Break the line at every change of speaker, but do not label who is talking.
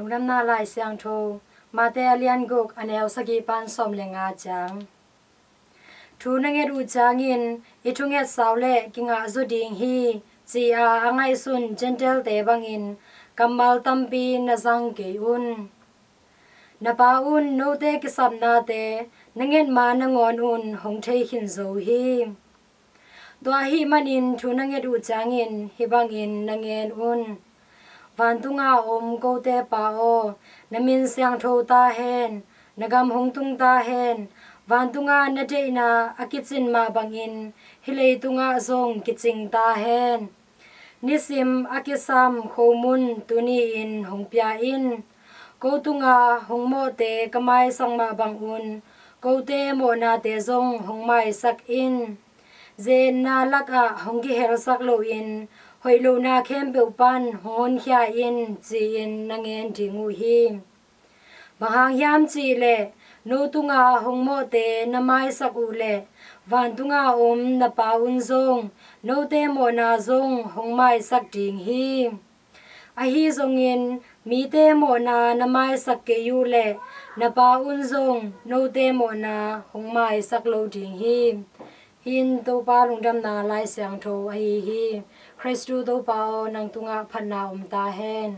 ลุงน้ำนาลายเสียงโทมาเตอเลียนกุกอันเอลสกีปันสมเลงอาจังทูนังเงดูจางอินอิทุงเงสาวเล่กิงอาจุดิงฮีจีอาอังไอซุนเจนเทลเตบังอินกัมมัลตัมปีนาซังเกอุนนาปาอุนโนเตกิสับนาเตนังเงมานงอนอุนหงเทหินโซฮีตัวฮีมันอินทูนังเงดูจางอินฮิบังอินนังเงนอุนวันตุงอาอมโกเตปาโอนามินเสียงโทตาเฮนนกำหงตุงตาเฮนวันตุงานาเจนาอากิจินมาบังอินฮิเลตุงาซงกิจิงตาเฮนนิสิมอากิซัมโคมุนตุนีอินหงปยาอินโกตุงาหงโมเตกะไมสังมาบังอุนโกเตโมนาเตซงหงไมสักอินเจนนาลักอะหงกิเฮรสักโลอินหอยลูนาเข้มเปียวปันหงขยาอินจีอินนางเงินทิงูฮีบางหางยามจีเลนูตุงาหงโมเตนไมสักอูเลวันตุงาอมนปาอุนซงโนเตโมนาซงหงไมสักดิงฮีa hi zongin mi te mo na namai sak ke yu le na pa un zong no te mo na hong mai sak lo ding hi hin to pa lung dam na lai sang tho a hi christu to pa nang tunga phan na ta hen